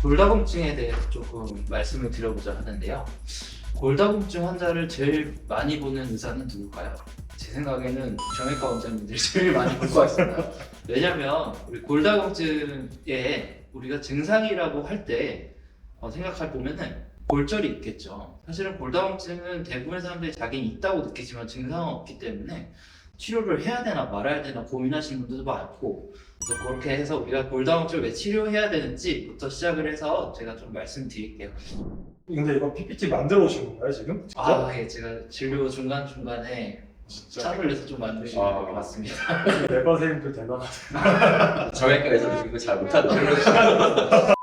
골다공증에 대해서 조금 말씀을 드려보자 하는데요. 골다공증 환자를 제일 많이 보는 의사는 누굴까요? 제 생각에는 정형외과 원장님들이 제일 많이 볼 것 같습니다. 왜냐면 우리 골다공증에 우리가 증상이라고 할 때 생각해 보면은 골절이 있겠죠. 사실은 골다공증은 대부분의 사람들이 자기는 있다고 느끼지만 증상은 없기 때문에 치료를 해야 되나 말아야 되나 고민하시는 분들도 많고, 그래서 그렇게 해서 우리가 골다공증을 왜 치료해야 되는지부터 시작을 해서 제가 좀 말씀드릴게요. 근데 이거 PPT 만들어 오신 건가요 지금? 진짜? 예, 제가 진료 중간중간에 진짜? 짬을 내서 좀 만드신 것 같습니다. 내과 선생님들 대단하세요. 정형외과에서 이거 잘 못한다.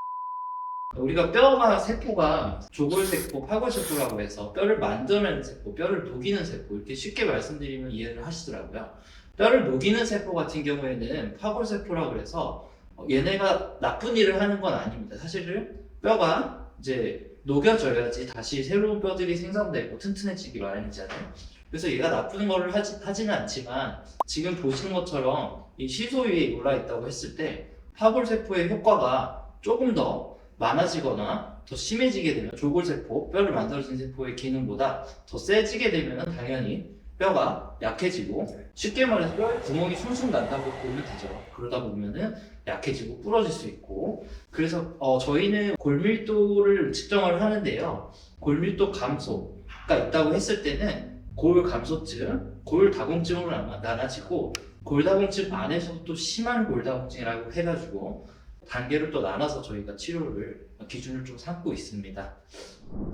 우리가 뼈가 세포가 조골세포, 파골세포라고 해서 뼈를 만드는 세포, 뼈를 녹이는 세포, 이렇게 쉽게 말씀드리면 이해를 하시더라고요. 뼈를 녹이는 세포 같은 경우에는 파골세포라고 해서 얘네가 나쁜 일을 하는 건 아닙니다. 사실은 뼈가 이제 녹여져야지 다시 새로운 뼈들이 생성되고 튼튼해지기 마련이잖아요. 그래서 얘가 나쁜 거를 하지는 않지만, 지금 보시는 것처럼 이 시소 위에 올라 있다고 했을 때 파골세포의 효과가 조금 더 많아지거나 더 심해지게 되면, 조골세포, 뼈를 만들어준 세포의 기능보다 더 세지게 되면 당연히 뼈가 약해지고, 쉽게 말해서 뼈에 구멍이 숭숭 난다고 보면 되죠. 그러다 보면은 약해지고 부러질 수 있고, 그래서 저희는 골밀도를 측정을 하는데요. 골밀도 감소가 있다고 했을 때는 골감소증, 골다공증으로 나눠지고, 골다공증 안에서도 또 심한 골다공증이라고 해가지고 단계를 또 나눠서 저희가 치료를 기준을 좀 삼고 있습니다.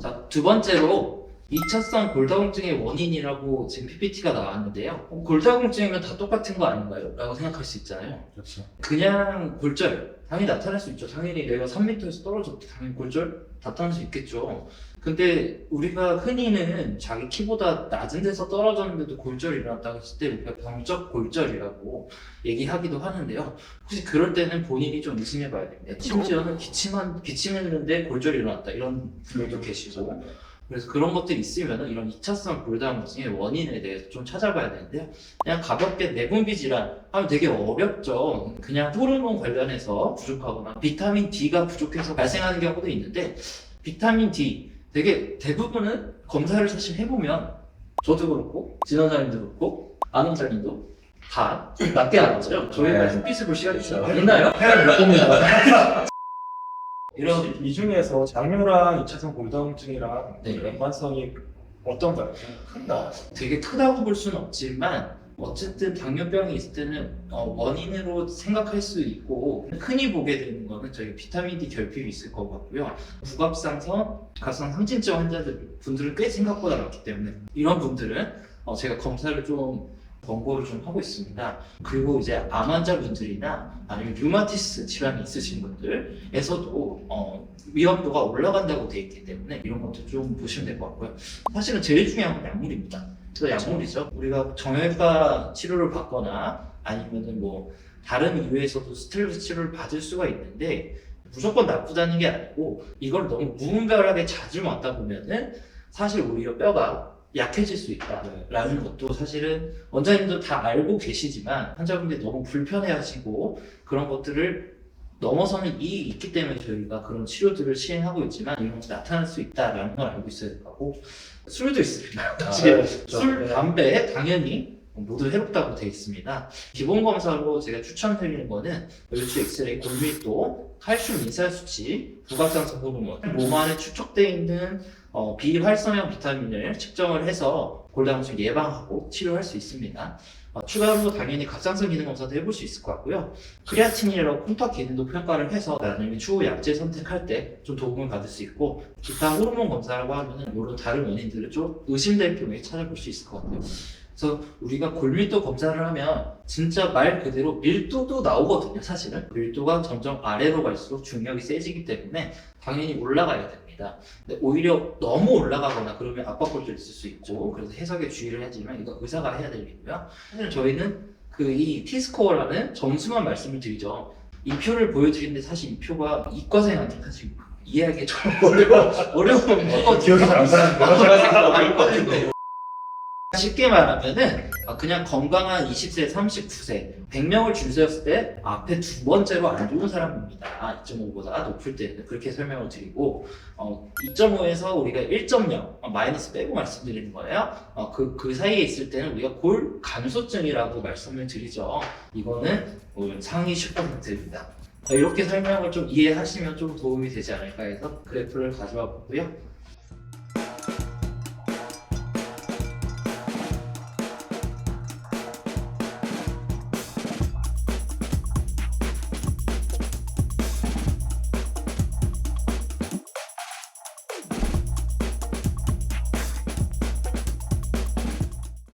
자, 두 번째로 2차성 골다공증의 원인이라고 지금 PPT가 나왔는데요. 골다공증이면 다 똑같은 거 아닌가요? 라고 생각할 수 있잖아요. 그렇죠. 그냥 골절 당연히 나타날 수 있죠. 당연히 내가 3m에서 떨어졌대, 당연히 골절 나타날 수 있겠죠. 근데 우리가 흔히는 자기 키보다 낮은 데서 떨어졌는데도 골절이 일어났다고 했을 때 우리가 병적 골절이라고 얘기하기도 하는데요. 혹시 그럴 때는 본인이 좀 의심해 봐야 됩니다. 심지어는 기침했는데 골절이 일어났다, 이런 분들도 계시고, 그래서 그런 것들이 있으면 이런 2차성 골다공증의 원인에 대해서 좀 찾아봐야 되는데요. 그냥 가볍게 내분비 질환 하면 되게 어렵죠. 그냥 호르몬 관련해서 부족하거나 비타민 D가 부족해서 발생하는 경우도 있는데, 비타민 D 되게 대부분은 검사를 사실 해보면, 저도 그렇고 진 원장님도 그렇고 안 원장님도 다 낮게 나왔어요. 저희가 햇빛을 볼 시간이 있나요? 해야 몇 겁니다. 이런 이 중에서 당뇨랑 2차성 골다공증이랑 네. 연관성이 어떤가요? 큰다. 되게 크다고 볼 수는 없지만, 어쨌든 당뇨병이 있을 때는 원인으로 생각할 수 있고, 흔히 보게 되는 거는 저희 비타민 D 결핍이 있을 것 같고요. 부갑상선, 갑상 상진증 분들은 꽤 생각보다 많기 때문에 이런 분들은 제가 검사를 좀 권고를 좀 하고 있습니다. 그리고 이제 암 환자분들이나 아니면 류마티스 질환이 있으신 분들에서도 위험도가 올라간다고 돼 있기 때문에 이런 것도 좀 보시면 될 것 같고요. 사실은 제일 중요한 건 약물입니다. 약물이죠. 우리가 정형외과 치료를 받거나 아니면은 뭐 다른 이유에서도 스트레스 치료를 받을 수가 있는데, 무조건 나쁘다는 게 아니고, 이걸 너무 무분별하게 자주 맞다 보면은 사실 오히려 뼈가 약해질 수 있다라는 것도 사실은 원장님도 다 알고 계시지만, 환자분들이 너무 불편해하시고 그런 것들을 넘어서는 이익이 있기 때문에 저희가 그런 치료들을 시행하고 있지만, 이런 것이 나타날 수 있다라는 걸 알고 있어야 될 거고, 술도 있습니다. 사실 술, 담배 당연히 모두 해롭다고 되어 있습니다. 기본 검사로 제가 추천드리는 거는 멸치 엑스레이, 골밀도, 칼슘 인산 수치, 부각상선 호르몬, 몸 안에 축적되어 있는 비활성형 비타민을 측정을 해서 골다공증 예방하고 치료할 수 있습니다. 추가로 당연히 갑상선 기능 검사도 해볼 수 있을 것 같고요. 크레아틴이라고 콩팥 기능도 평가를 해서 나중에 추후 약제 선택할 때 좀 도움을 받을 수 있고, 기타 호르몬 검사라고 하면은 이런 다른 원인들을 좀 의심될 경우에 찾아볼 수 있을 것 같아요. 그래서 우리가 골밀도 검사를 하면 진짜 말 그대로 밀도도 나오거든요. 사실은 밀도가 점점 아래로 갈수록 중력이 세지기 때문에 당연히 올라가야 됩니다. 근데 오히려 너무 올라가거나 그러면 압박골도 있을 수 있고, 그래서 해석에 주의를 하지만 이거 의사가 해야 되겠고요. 사실 저희는 이 T스코어라는 점수만 말씀을 드리죠. 이 표를 보여드리는데 사실 이 표가 이과생한테 사실 이해하기 좀 어려운 기억이 잘 안 나는 거예요? 쉽게 말하면은 그냥 건강한 20세, 39세 100명을 줄 세웠을 때 앞에 두 번째로 안 좋은 사람입니다. 2.5보다 높을 때는 그렇게 설명을 드리고 2.5에서 우리가 1.0 마이너스 빼고 말씀드리는 거예요. 그 사이에 있을 때는 우리가 골 감소증이라고 말씀을 드리죠. 이거는 상위 10%입니다. 이렇게 설명을 좀 이해하시면 좀 도움이 되지 않을까 해서 그래프를 가져와 보고요.